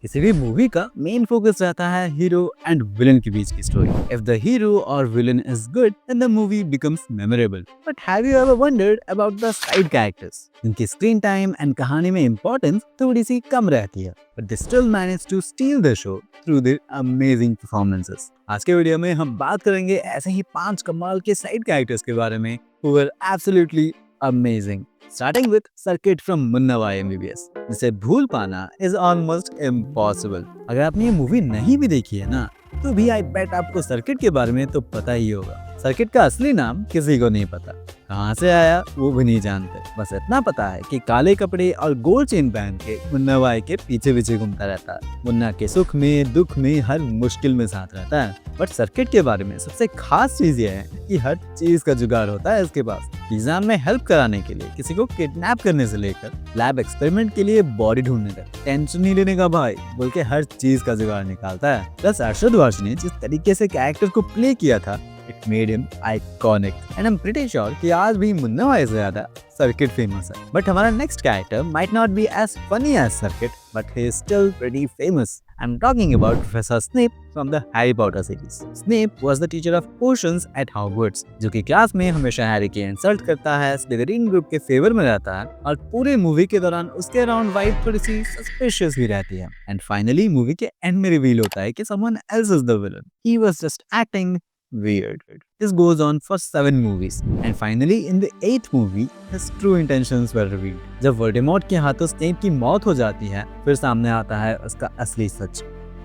किसी भी मूवी का मेन फोकस रहता है हीरो एंड विलन के बीच की स्टोरी। इफ द हीरो और villain is good then the movie becomes memorable. But have you ever wondered about the side characters? इनकी स्क्रीन टाइम एंड कहानी में इंपॉर्टेंस थोड़ी सी कम रहती है, but they still manage to steal the show through their amazing performances. आज के वीडियो में हम बात करेंगे ऐसे ही 5 कमाल के साइड कैरेक्टर्स के बारे में who were absolutely amazing. Starting with Circuit from Munna Bhai MBBS, जिसे भूल पाना is almost impossible. अगर आपने ये मूवी नहीं भी देखी है ना, तो भी आई बेट आपको सर्किट के बारे में तो पता ही होगा। सर्किट का असली नाम किसी को नहीं पता, कहाँ से आया वो भी नहीं जानते। बस इतना पता है कि काले कपड़े और गोल्ड चेन पहन के मुन्ना भाई के पीछे पीछे घूमता रहता है। मुन्ना के सुख में दुख में हर मुश्किल में साथ रहता है। बट सर्किट के बारे में सबसे खास चीज ये है कि हर चीज का जुगाड़ होता है इसके पास। एग्जाम में हेल्प कराने के लिए, किसी को किडनैप करने से लेकर लैब एक्सपेरिमेंट के लिए बॉडी ढूंढने तक, टेंशन नहीं लेने का भाई बोल के हर चीज का जुगाड़ निकालता है। प्लस अरशद वारसी ने जिस तरीके से कैरेक्टर को प्ले किया था, it made him iconic and I'm pretty sure कि आज भी मुन्ना भाई से ज्यादा सर्किट फेमस है। बट हमारा next character might not be as funny as Circuit, but he is still pretty famous. I'm talking about Professor Snape from the Harry Potter series. Snape was the teacher of potions at Hogwarts, जो कि class में हमेशा Harry की insult करता है, स्लिथरिन group के favour में रहता है और पूरे मूवी के दौरान उसके अराउंड वाइब थोड़ी सी सस्पिशियस भी रहती है। एंड फाइनली मूवी के एंड में रिवील होता है कि someone else is the villain. He was just acting weird. This goes on for 7 movies and finally in the 8th movie his true intentions were revealed. जब Voldemort के हाथों Snape की मौत हो जाती है, फिर सामने आता है उसका असली सच।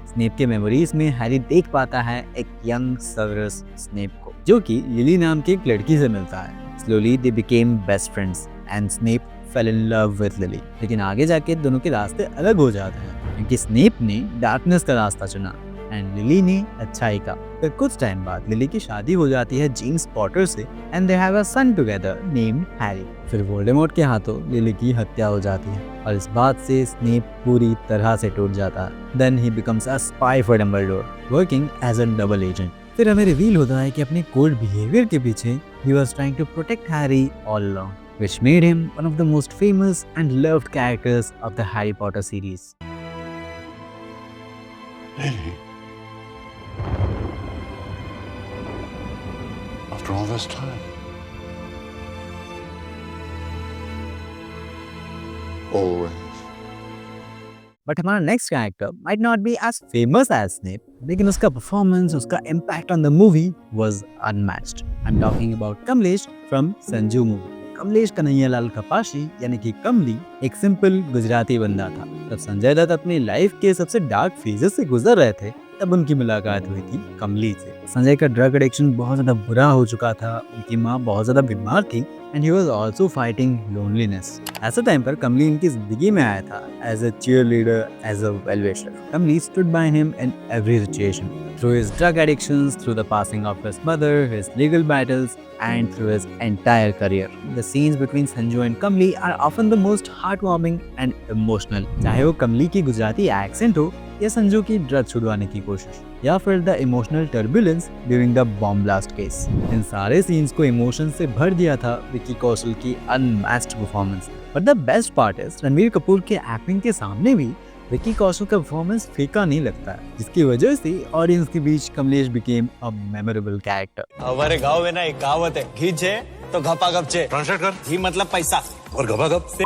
स्नेप के मेमोरीज में हैरी देख पाता है एक यंग सर्वरस स्नेप को, जो कि लिली नाम की एक लड़की से मिलता है। Slowly they became best friends and Snape fell in love with Lily. लेकिन आगे जाके दोनों के रास्ते अलग हो जाते हैं क्योंकि स्नेप ने डार्कनेस का रास्ता चुना एंड लिली ने अच्छाई का। फिर कुछ टाइम बाद लिली की शादी हो जाती है जेम्स पॉटर से and they have a son together named Harry. फिर वोल्डेमॉर्ट के हाथों लिली की हत्या हो जाती है और इस बात से स्नेप पूरी तरह से टूट जाता है। Then he becomes a spy for Dumbledore, working as a double agent. फिर हमें रिवील होता है कि अपने कोल्ड बिहेवियर के पीछे ही was trying to protect Harry all along, which made him one of the most famous and loved characters of the Harry Potter series. Lily? After all this time? Always. But हमारा next character might not be as famous as Snape, लेकिन उसका performance, उसका impact on the movie was unmatched. I am talking about Kamlesh from Sanju movie. Kamlesh Kanhaiyalal Kapashi यानी कि कमली एक simple Gujarati बंदा था। जब संजय दत्त अपनी लाइफ के सबसे डार्क फेजेस से गुजर रहे थे, तब उनकी मुलाकात हुई थी कमली से। संजय का ड्रग एडिक्शन बहुत ज्यादा बुरा हो चुका था, उनकी माँ बहुत ज्यादा बीमार थी and he was also fighting loneliness. ऐसे टाइम पर कमली इनकी जिंदगी में आया था as a cheerleader, as a well wisher. Kamli stood by him in every situation, through his drug addictions, through the passing of his mother, his legal battles, and through his entire career. The scenes between Sanju and Kamli are often the most heartwarming and emotional. चाहे वो कमली की Gujarati accent हो या संजू की drug छुड़वाने की कोशिश या फिर the emotional turbulence during the bomb blast case, इन सारे सीन्स को इमोशन से भर दिया था विकी कौशल की unmatched performance. But the best part is Ranveer Kapoor के एक्टिंग के सामने भी विकी कौशल का परफॉर्मेंस फीका नहीं लगता है, जिसकी वजह से ऑडियंस के बीच Kamlesh became a memorable character. हमारे गांव में ना एक कहावत है, घी चे तो घपा गपचे। ट्रांसलेट कर। घी मतलब पैसा और गपागप से।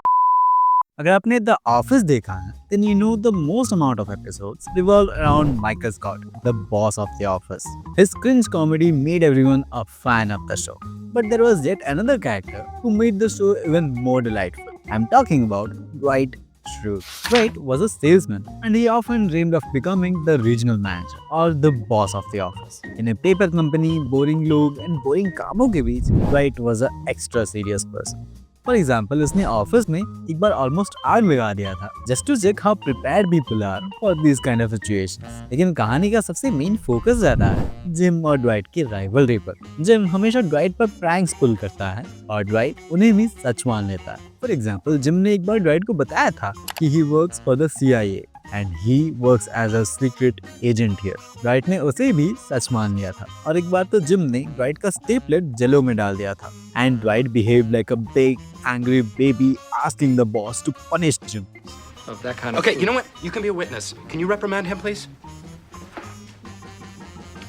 अगर आपने द ऑफिस देखा है, then you know the most amount of episodes revolve around Michael Scott, the boss of the office. His cringe comedy made everyone a fan of the show. But there was yet another character who made the show even more delightful. I'm talking about Dwight Schrute. Dwight was a salesman and he often dreamed of becoming the regional manager or the boss of the office. In a paper company, boring लोग and boring कामों के बीच, Dwight was an extra serious person. For example, उसने office में एक बार almost आग लगा दिया था just to check how prepared people are for this kind of situations. लेकिन कहानी का सबसे मेन फोकस रहता है जिम और ड्वाइट की राइवलरी पर। जिम हमेशा ड्वाइट पर प्रैंक्स पुल करता है और ड्वाइट उन्हें भी सच मान लेता है। फॉर एग्जाम्पल, जिम ने एक बार ड्वाइट को बताया था कि he works for the CIA and he works as a secret agent here. Dwight ने उसे भी सच मान लिया था और एक बार तो जिम ने Dwight का स्टेपलेट जेलो में डाल दिया था and Dwight behaved like a big angry baby asking the boss to punish Jim. of that kind of Okay, food. you know what? You can be a witness. Can you reprimand him, please?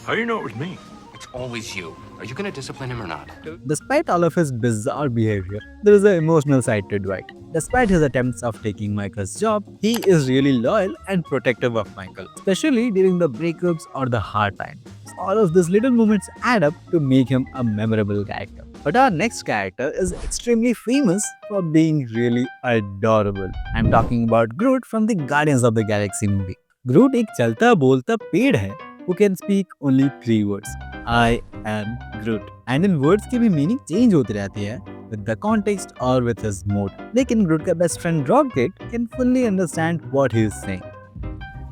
How do you know it was me? It's always you. Are you gonna discipline him or not? Despite all of his bizarre behavior, there is an emotional side to Dwight. Despite his attempts of taking Michael's job, he is really loyal and protective of Michael, especially during the breakups or the hard times. All of these little moments add up to make him a memorable character. But our next character is extremely famous for being really adorable. I'm talking about Groot from the Guardians of the Galaxy movie. Groot एक चलता बोलता पेड़ है who can speak only 3 words. I am Groot. And in words की भी meaning change होती रहती है with the context or with his mood. लेकिन Groot का best friend Rocket can fully understand what he is saying.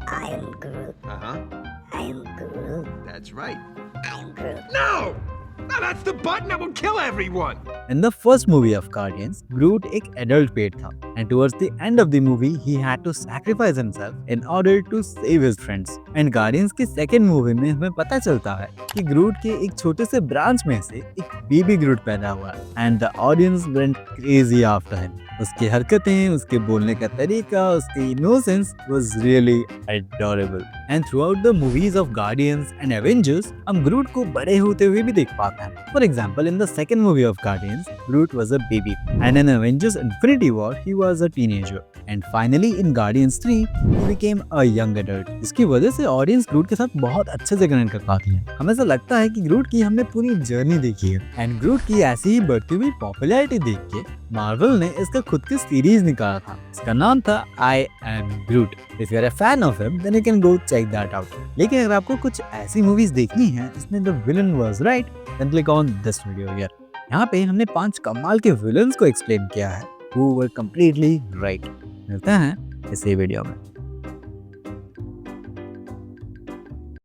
I am Groot. I am Groot. That's right. I am Groot. No! No, that's the button that will kill everyone! In the first movie of Guardians, Groot एक adult पेड़ था and towards the end of the movie he had to sacrifice himself in order to save his friends. And Guardians की second movie में हमें पता चलता है कि Groot के एक छोटे से branch में से एक baby Groot पैदा हुआ and the audience went crazy after him. उसकी हरकतें, उसके बोलने का तरीका, उसकी innocence was really adorable. And throughout the movies of Guardians and Avengers, हम Groot को बड़े होते हुए भी देख पाते हैं. For example, in the second movie of Guardians, Groot was a baby, and in Avengers Infinity War, he was a teenager. And finally, in Guardians 3, he became a young adult. इसकी वजह से ऑडियंस ग्रूट के साथ बहुत अच्छे से connect कर पाती है. हमें ऐसा लगता है कि ग्रूट की हमने पूरी जर्नी देखी है. एंड ग्रूट की ऐसी ही बढ़ती हुई पॉपुलैरिटी देख के मार्वल ने इसका खुद की सीरीज निकाला था. इसका नाम था I Am Groot. If you are a fan of him, then you can go check that out. लेकिन अगर आपको कुछ ऐसी मूवीज देखनी है जिसमें the villain was right, then click on this video here. यहाँ पे हमने 5 कमाल के विलन्स को एक्सप्लेन किया है who were completely right. मिलते हैं इसी वीडियो में.